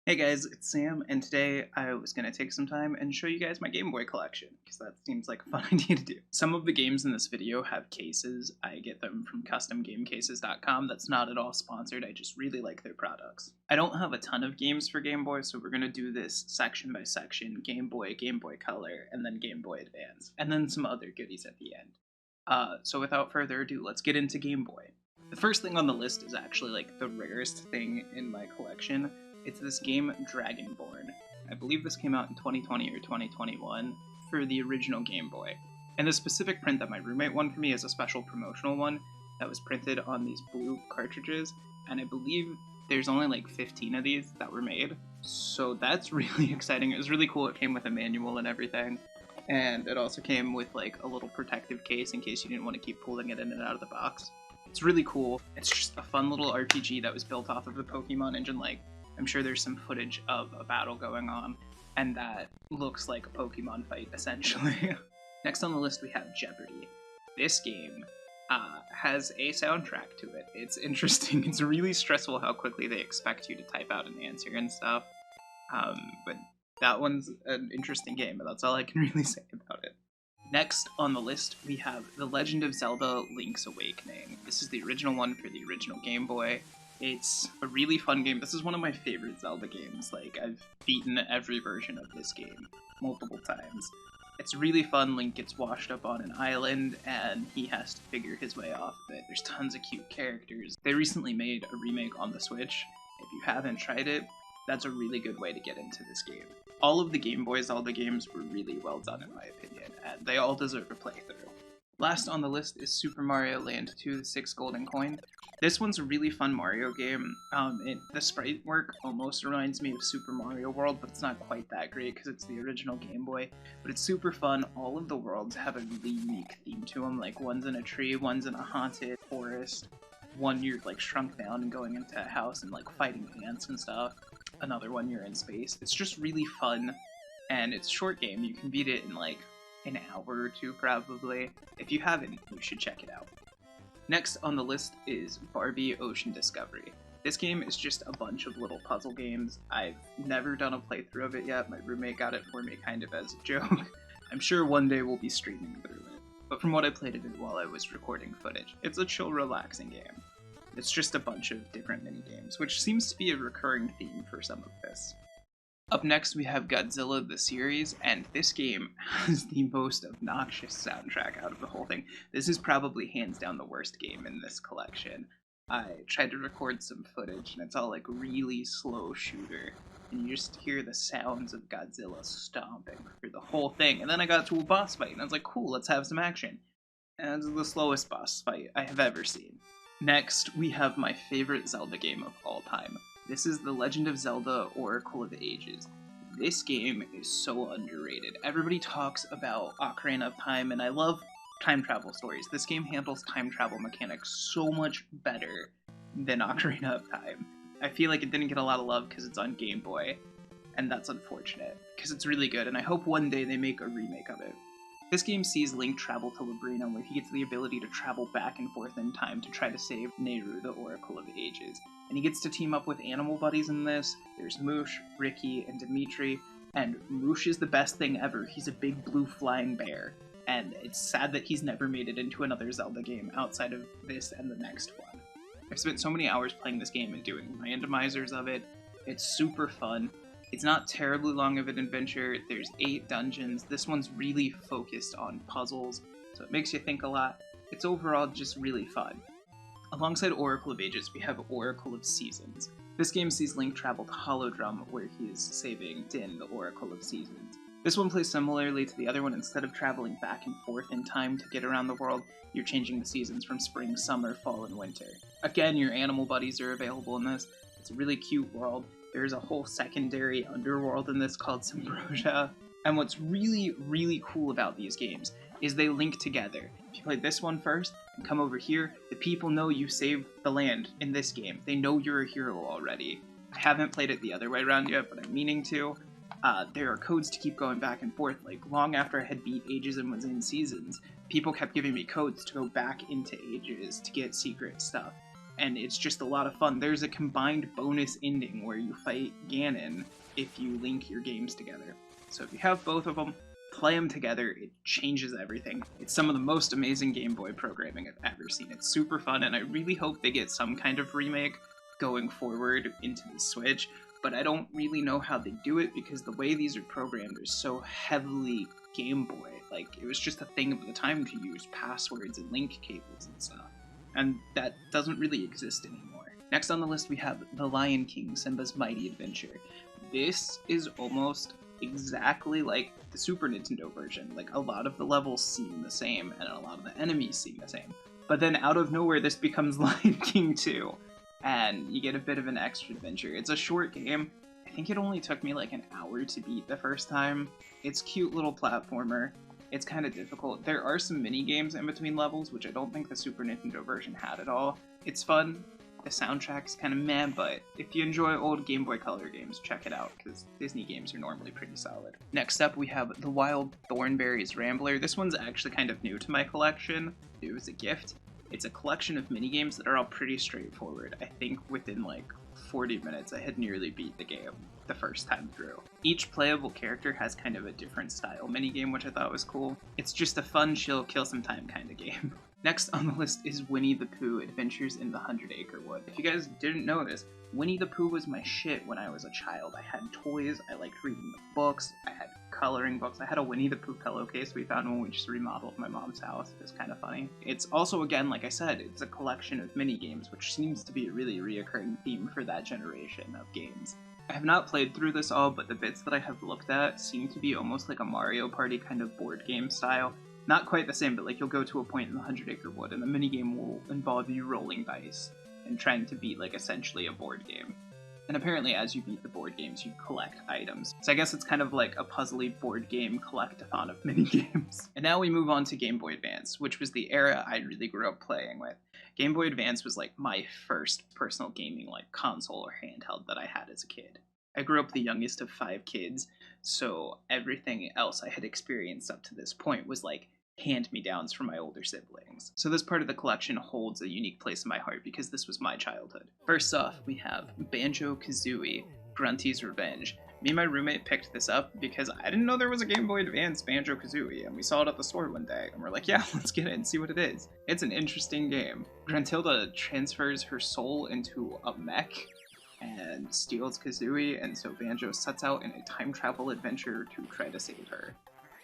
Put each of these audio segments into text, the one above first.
Hey guys, it's Sam, and today I was going to take some time and show you guys my Game Boy collection, because that seems like a fun idea to do. Some of the games in this video have cases. I get them from customgamecases.com. That's not at all sponsored, I just really like their products. I don't have a ton of games for Game Boy, so we're going to do this section by section, Game Boy Color, and then Game Boy Advance, and then some other goodies at the end. So without further ado, let's get into Game Boy. The first thing on the list is actually like the rarest thing in my collection. It's this game, Dragonborn. I believe this came out in 2020 or 2021 for the original Game Boy. And the specific print that my roommate won for me is a special promotional one that was printed on these blue cartridges, and I believe there's only like 15 of these that were made. So that's really exciting. It was really cool. It came with a manual and everything, and it also came with like a little protective case in case you didn't want to keep pulling it in and out of the box. It's really cool. It's just a fun little RPG that was built off of the Pokemon engine. Like, I'm sure there's some footage of a battle going on, and that looks like a Pokemon fight, essentially. Next on the list, we have Jeopardy! This game has a soundtrack to it. It's interesting. It's really stressful how quickly they expect you to type out an answer and stuff. But that one's an interesting game, and that's all I can really say about it. Next on the list, we have The Legend of Zelda: Link's Awakening. This is the original one for the original Game Boy. It's a really fun game. This is one of my favorite Zelda games. Like, I've beaten every version of this game multiple times. It's really fun. Link gets washed up on an island, and he has to figure his way off of it. There's tons of cute characters. They recently made a remake on the Switch. If you haven't tried it, that's a really good way to get into this game. All of the Game Boy Zelda games were really well done, in my opinion, and they all deserve a playthrough. Last on the list is Super Mario Land 2: The Six Golden Coin. This one's a really fun Mario game. The sprite work almost reminds me of Super Mario World, but it's not quite that great because it's the original Game Boy. But it's super fun. All of the worlds have a really unique theme to them. Like, one's in a tree, one's in a haunted forest, one you're like shrunk down and going into a house and like fighting ants and stuff. Another one you're in space. It's just really fun, and it's a short game. You can beat it in like an hour or two probably. If you haven't, you should check it out. Next on the list is Barbie Ocean Discovery. This game is just a bunch of little puzzle games. I've never done a playthrough of it yet. My roommate got it for me kind of as a joke. I'm sure one day we'll be streaming through it. But from what I played of it while I was recording footage, it's a chill, relaxing game. It's just a bunch of different mini-games, which seems to be a recurring theme for some of this. Up next, we have Godzilla the series, and this game has the most obnoxious soundtrack out of the whole thing. This is probably hands down the worst game in this collection. I tried to record some footage, and it's all like really slow shooter, and you just hear the sounds of Godzilla stomping through the whole thing. And then I got to a boss fight, and I was like, cool, let's have some action. And it's the slowest boss fight I have ever seen. Next, we have my favorite Zelda game of all time. This is The Legend of Zelda: Oracle of Ages. This game is so underrated. Everybody talks about Ocarina of Time, and I love time travel stories. This game handles time travel mechanics so much better than Ocarina of Time. I feel like it didn't get a lot of love because it's on Game Boy, and that's unfortunate, because it's really good, and I hope one day they make a remake of it. This game sees Link travel to Labrina, where he gets the ability to travel back and forth in time to try to save Nehru, the Oracle of Ages. And he gets to team up with animal buddies in this. There's Moosh, Ricky, and Dimitri, and Moosh is the best thing ever. He's a big blue flying bear, and it's sad that he's never made it into another Zelda game outside of this and the next one. I've spent so many hours playing this game and doing randomizers of it. It's super fun. It's not terribly long of an adventure. There's 8 dungeons. This one's really focused on puzzles, so it makes you think a lot. It's overall just really fun. Alongside Oracle of Ages, we have Oracle of Seasons. This game sees Link travel to Holodrum, where he is saving Din, the Oracle of Seasons. This one plays similarly to the other one. Instead of traveling back and forth in time to get around the world, you're changing the seasons from spring, summer, fall, and winter. Again, your animal buddies are available in this. It's a really cute world. There's a whole secondary underworld in this called Symbrosia. And what's really, really cool about these games is they link together. If you play this one first and come over here, the people know you saved the land in this game. They know you're a hero already. I haven't played it the other way around yet, but I'm meaning to. There are codes to keep going back and forth. Like, long after I had beat Ages and was in Seasons, people kept giving me codes to go back into Ages to get secret stuff. and it's just a lot of fun. There's a combined bonus ending where you fight Ganon if you link your games together. So if you have both of them, play them together, it changes everything. It's some of the most amazing Game Boy programming I've ever seen. It's super fun, and I really hope they get some kind of remake going forward into the Switch, but I don't really know how they do it because the way these are programmed is so heavily Game Boy. Like, it was just a thing of the time to use passwords and link cables and stuff, and that doesn't really exist anymore. Next on the list we have The Lion King, Simba's Mighty Adventure. This is almost exactly like the Super Nintendo version. Like, a lot of the levels seem the same, and a lot of the enemies seem the same. But then out of nowhere, this becomes Lion King 2, and you get a bit of an extra adventure. It's a short game. I think it only took me like an hour to beat the first time. It's a cute little platformer. It's kind of difficult. There are some mini games in between levels, which I don't think the Super Nintendo version had at all. It's fun. The soundtrack's kind of meh, but if you enjoy old Game Boy Color games, check it out, because Disney games are normally pretty solid. Next up, we have The Wild Thornberrys Rambler. This one's actually kind of new to my collection. It was a gift. It's a collection of minigames that are all pretty straightforward. I think within like 40 minutes, I had nearly beat the game the first time through. Each playable character has kind of a different style minigame, which I thought was cool. It's just a fun, chill, kill some time kind of game. Next on the list is Winnie the Pooh, Adventures in the 100-Acre Wood. If you guys didn't know this, Winnie the Pooh was my shit when I was a child. I had toys, I liked reading the books, I had coloring books. I had a Winnie the Pooh pillowcase we found when we just remodeled my mom's house. It was kind of funny. It's also, again, like I said, it's a collection of mini games, which seems to be a really reoccurring theme for that generation of games. I have not played through this all, but the bits that I have looked at seem to be almost like a Mario Party kind of board game style. Not quite the same, but like you'll go to a point in the 100-Acre Wood, and the minigame will involve you rolling dice and trying to beat like essentially a board game. And apparently as you beat the board games, you collect items. So I guess it's kind of like a puzzly board game collectathon of minigames. And now we move on to Game Boy Advance, which was the era I really grew up playing with. Game Boy Advance was like my first personal gaming like console or handheld that I had as a kid. I grew up the youngest of 5 kids, so everything else I had experienced up to this point was like hand-me-downs from my older siblings. So this part of the collection holds a unique place in my heart because this was my childhood. First off, we have Banjo-Kazooie, Grunty's Revenge. Me and my roommate picked this up because I didn't know there was a Game Boy Advance Banjo-Kazooie, and we saw it at the store one day, and we're like, yeah, let's get it and see what it is. It's an interesting game. Gruntilda transfers her soul into a mech and steals Kazooie, and so Banjo sets out in a time travel adventure to try to save her.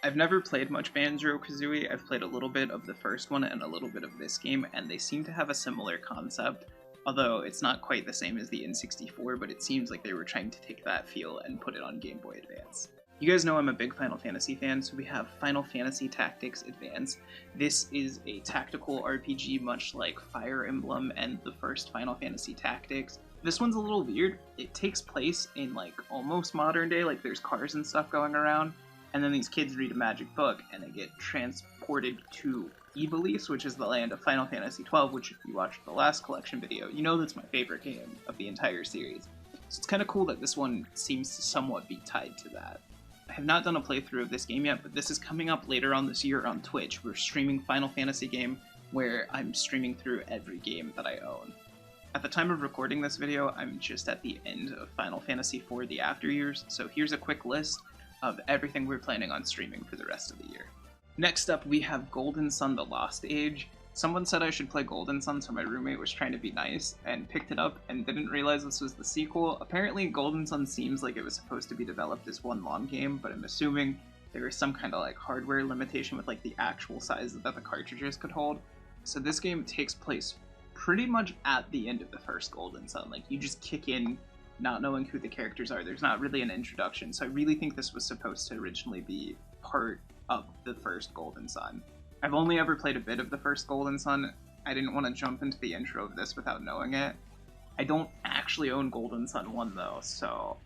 I've never played much Banjo-Kazooie. I've played a little bit of the first one and a little bit of this game, and they seem to have a similar concept, although it's not quite the same as the N64, but it seems like they were trying to take that feel and put it on Game Boy Advance. You guys know I'm a big Final Fantasy fan, so we have Final Fantasy Tactics Advance. This is a tactical RPG much like Fire Emblem and the first Final Fantasy Tactics. This one's a little weird. It takes place in like almost modern day, like there's cars and stuff going around, and then these kids read a magic book and they get transported to Yblis, which is the land of Final Fantasy XII, which if you watched the last collection video, you know that's my favorite game of the entire series. So it's kind of cool that this one seems to somewhat be tied to that. I have not done a playthrough of this game yet, but this is coming up later on this year on Twitch. We're streaming Final Fantasy game, where I'm streaming through every game that I own. At the time of recording this video, I'm just at the end of Final Fantasy IV The After Years, so here's a quick list of everything we're planning on streaming for the rest of the year. Next up, we have Golden Sun The Lost Age. Someone said I should play Golden Sun, so my roommate was trying to be nice and picked it up and didn't realize this was the sequel. Apparently, Golden Sun seems like it was supposed to be developed as one long game, but I'm assuming there was some kind of like hardware limitation with like the actual size that the cartridges could hold. So this game takes place pretty much at the end of the first Golden Sun. Like, you just kick in not knowing who the characters are. There's not really an introduction, so I really think this was supposed to originally be part of the first Golden Sun. I've only ever played a bit of the first Golden Sun. I didn't want to jump into the intro of this without knowing it. I don't actually own Golden Sun 1 though, so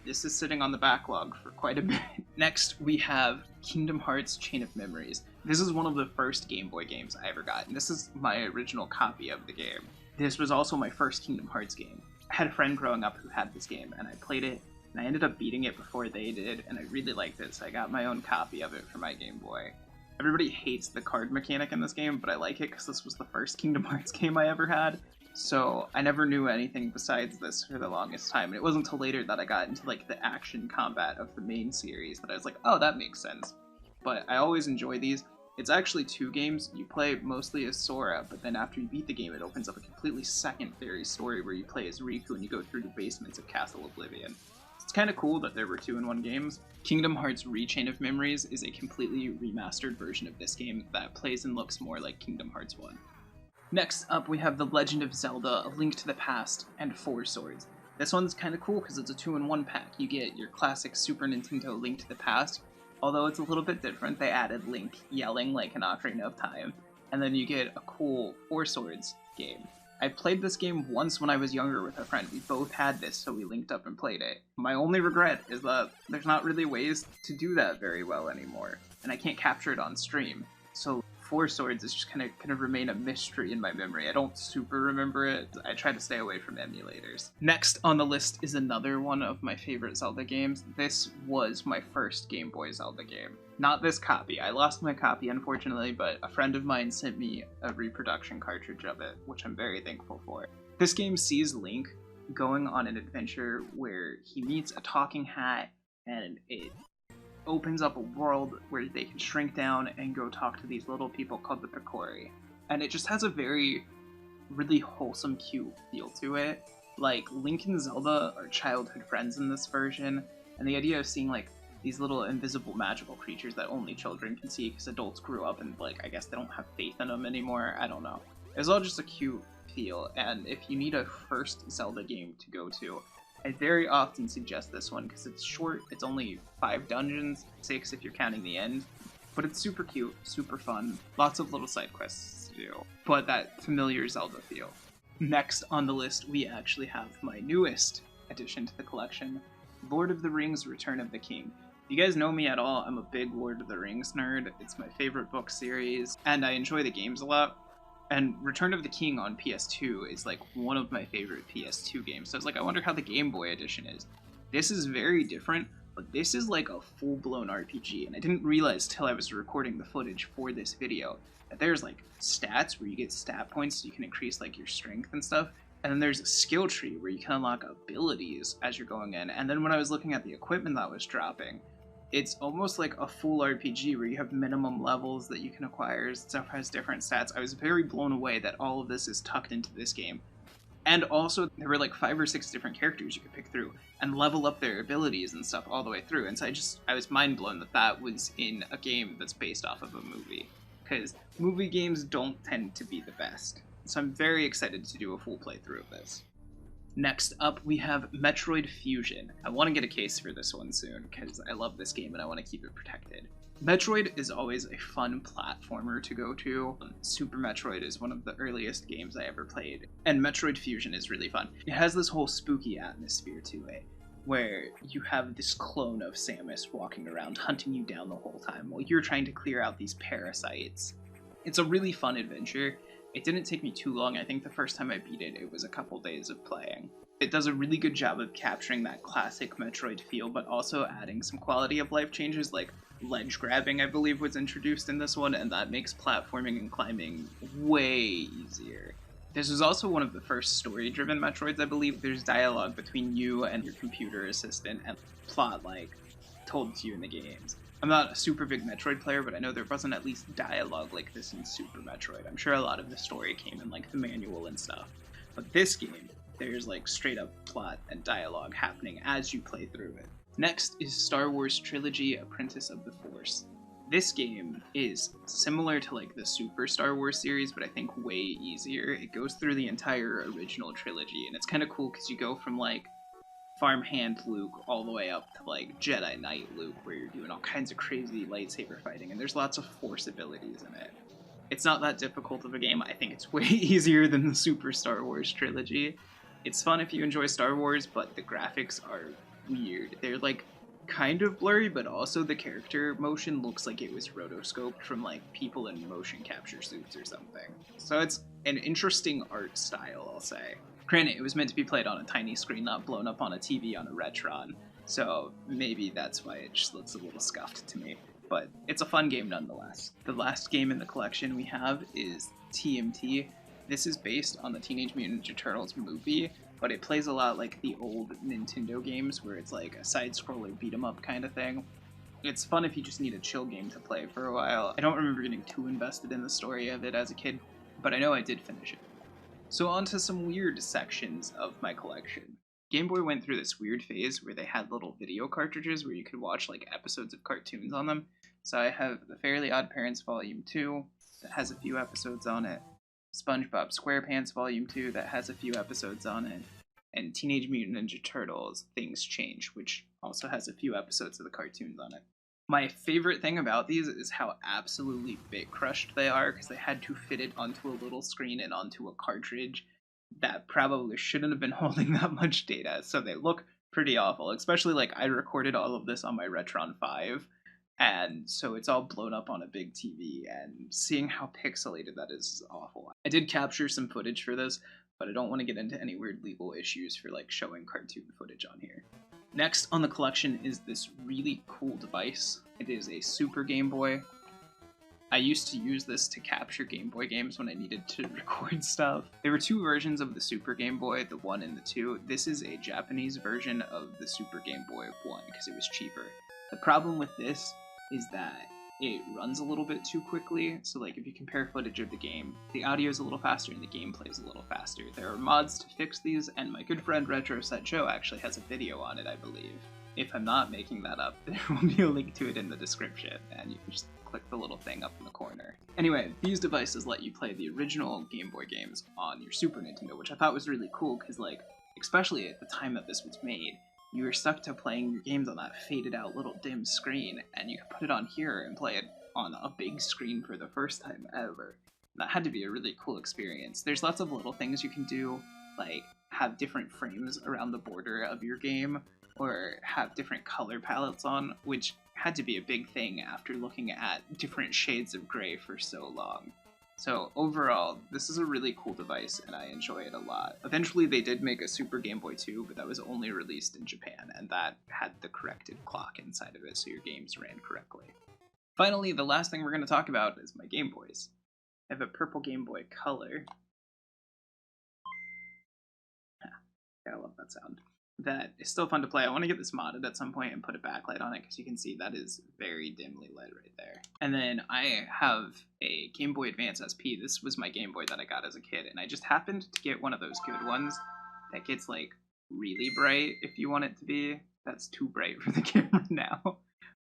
this is sitting on the backlog for quite a bit. Next, we have Kingdom Hearts Chain of Memories. This is one of the first Game Boy games I ever got, and this is my original copy of the game. This was also my first Kingdom Hearts game. I had a friend growing up who had this game, and I played it, and I ended up beating it before they did, and I really liked it, so I got my own copy of it for my Game Boy. Everybody hates the card mechanic in this game, but I like it because this was the first Kingdom Hearts game I ever had, So I never knew anything besides this for the longest time, and it wasn't until later that I got into like the action combat of the main series that I was like, oh, that makes sense. But I always enjoy these. It's actually 2 games. You play mostly as Sora, but then after you beat the game, it opens up a completely secondary story where you play as Riku and you go through the basements of Castle Oblivion. It's kind of cool that there were 2-in-1 games. Kingdom Hearts Rechain of Memories is a completely remastered version of this game that plays and looks more like Kingdom Hearts 1. Next up, we have The Legend of Zelda: A Link to the Past and 4 Swords. This one's kind of cool because it's a 2-in-1 pack. You get your classic Super Nintendo Link to the Past, although it's a little bit different. They added Link yelling like an Ocarina of Time, and then you get a cool 4 Swords game. I played this game once when I was younger with a friend. We both had this, so we linked up and played it. My only regret is that there's not really ways to do that very well anymore, and I can't capture it on stream. So 4 Swords is just gonna remain a mystery in my memory. I don't super remember it. I try to stay away from emulators. Next on the list is another one of my favorite Zelda games. This was my first Game Boy Zelda game. Not this copy. I lost my copy, unfortunately, but a friend of mine sent me a reproduction cartridge of it, which I'm very thankful for. This game sees Link going on an adventure where he meets a talking hat, and it opens up a world where they can shrink down and go talk to these little people called the Picori. And it just has a very, really wholesome, cute feel to it. Like, Link and Zelda are childhood friends in this version, and the idea of seeing, like, these little invisible magical creatures that only children can see because adults grew up and, like, I guess they don't have faith in them anymore, I don't know. It's all just a cute feel, and if you need a first Zelda game to go to, I very often suggest this one because it's short. It's only 5 dungeons, 6 if you're counting the end, but it's super cute, super fun, lots of little side quests to do, but that familiar Zelda feel. Next on the list, we actually have my newest addition to the collection, Lord of the Rings: Return of the King. If you guys know me at all, I'm a big Lord of the Rings nerd. It's my favorite book series, and I enjoy the games a lot. And Return of the King on PS2 is like one of my favorite PS2 games. So I was like, I wonder how the Game Boy edition is. This is very different, but this is like a full-blown RPG. And I didn't realize till I was recording the footage for this video that there's like stats where you get stat points so you can increase like your strength and stuff. And then there's a skill tree where you can unlock abilities as you're going in. And then when I was looking at the equipment that was dropping, it's almost like a full RPG where you have minimum levels that you can acquire. Stuff has different stats. I was very blown away that all of this is tucked into this game. And also, there were like 5 or 6 different characters you could pick through and level up their abilities and stuff all the way through. And so I was mind blown that that was in a game that's based off of a movie. Because movie games don't tend to be the best. So I'm very excited to do a full playthrough of this. Next up, we have Metroid Fusion. I want to get a case for this one soon, because I love this game and I want to keep it protected. Metroid is always a fun platformer to go to. Super Metroid is one of the earliest games I ever played, and Metroid Fusion is really fun. It has this whole spooky atmosphere to it, where you have this clone of Samus walking around hunting you down the whole time while you're trying to clear out these parasites. It's a really fun adventure. It didn't take me too long. I think the first time I beat it, it was a couple days of playing. It does a really good job of capturing that classic Metroid feel, but also adding some quality of life changes, like ledge grabbing, I believe, was introduced in this one, and that makes platforming and climbing way easier. This is also one of the first story-driven Metroids, I believe. There's dialogue between you and your computer assistant, and plot, like, told to you in the games. I'm not a super big Metroid player, but I know there wasn't at least dialogue like this in Super Metroid. I'm sure a lot of the story came in like the manual and stuff. But this game, there's like straight up plot and dialogue happening as you play through it. Next is Star Wars Trilogy: Apprentice of the Force. This game is similar to like the Super Star Wars series, but I think way easier. It goes through the entire original trilogy, and it's kind of cool because you go from like farmhand Luke all the way up to like Jedi Knight Luke, where you're doing all kinds of crazy lightsaber fighting, and there's lots of Force abilities in it. It's not that difficult of a game. I think it's way easier than the Super Star Wars trilogy. It's fun if you enjoy Star Wars, but the graphics are weird. They're like kind of blurry, but also the character motion looks like it was rotoscoped from like people in motion capture suits or something. So it's an interesting art style, I'll say. Granted, it was meant to be played on a tiny screen, not blown up on a TV on a Retron, so maybe that's why it just looks a little scuffed to me. But it's a fun game nonetheless. The last game in the collection we have is TMT. This is based on the Teenage Mutant Ninja Turtles movie, but it plays a lot like the old Nintendo games where it's like a side-scroller beat-em-up kind of thing. It's fun if you just need a chill game to play for a while. I don't remember getting too invested in the story of it as a kid, but I know I did finish it. So on to some weird sections of my collection. Game Boy went through this weird phase where they had little video cartridges where you could watch like episodes of cartoons on them. So I have The Fairly Odd Parents Volume 2 that has a few episodes on it, SpongeBob SquarePants Volume 2 that has a few episodes on it, and Teenage Mutant Ninja Turtles Things Change, which also has a few episodes of the cartoons on it. My favorite thing about these is how absolutely bit crushed they are, because they had to fit it onto a little screen and onto a cartridge that probably shouldn't have been holding that much data, so they look pretty awful. Especially like I recorded all of this on my Retron 5, and so it's all blown up on a big TV, and seeing how pixelated that is awful. I did capture some footage for this, but I don't want to get into any weird legal issues for like showing cartoon footage on here. Next on the collection is this really cool device. It is a Super Game Boy. I used to use this to capture Game Boy games when I needed to record stuff. There were two versions of the Super Game Boy, the 1 and the 2. This is a Japanese version of the Super Game Boy 1 because it was cheaper. The problem with this is that it runs a little bit too quickly, so like if you compare footage of the game, the audio is a little faster and the gameplay is a little faster. There are mods to fix these, and my good friend Retro Set Joe actually has a video on it, I believe. If I'm not making that up, there will be a link to it in the description, and you can just click the little thing up in the corner. Anyway, these devices let you play the original Game Boy games on your Super Nintendo, which I thought was really cool, because like, especially at the time that this was made, you were stuck to playing your games on that faded out little dim screen, and you could put it on here and play it on a big screen for the first time ever. That had to be a really cool experience. There's lots of little things you can do, like have different frames around the border of your game, or have different color palettes on, which had to be a big thing after looking at different shades of gray for so long. So overall, this is a really cool device, and I enjoy it a lot. Eventually they did make a Super Game Boy 2, but that was only released in Japan, and that had the corrected clock inside of it, so your games ran correctly. Finally, the last thing we're going to talk about is my Game Boys. I have a purple Game Boy Color. I love that sound. That is still fun to play. I want to get this modded at some point and put a backlight on it, because you can see that is very dimly lit right there. And then I have a Game Boy Advance SP. This was my Game Boy that I got as a kid, and I just happened to get one of those good ones that gets like really bright if you want it to be. That's too bright for the camera now.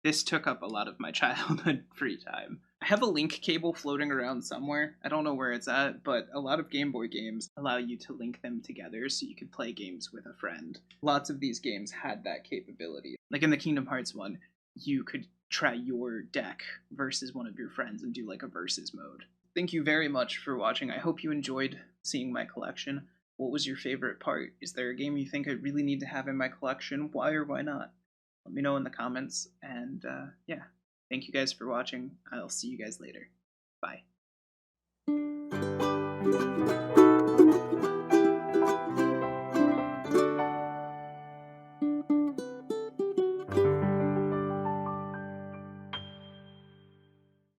This took up a lot of my childhood free time. I have a link cable floating around somewhere. I don't know where it's at, but a lot of Game Boy games allow you to link them together so you could play games with a friend. Lots of these games had that capability. Like in the Kingdom Hearts one, you could try your deck versus one of your friends and do like a versus mode. Thank you very much for watching. I hope you enjoyed seeing my collection. What was your favorite part? Is there a game you think I really need to have in my collection? Why or why not? Let me know in the comments, and yeah. Thank you guys for watching. I'll see you guys later. Bye.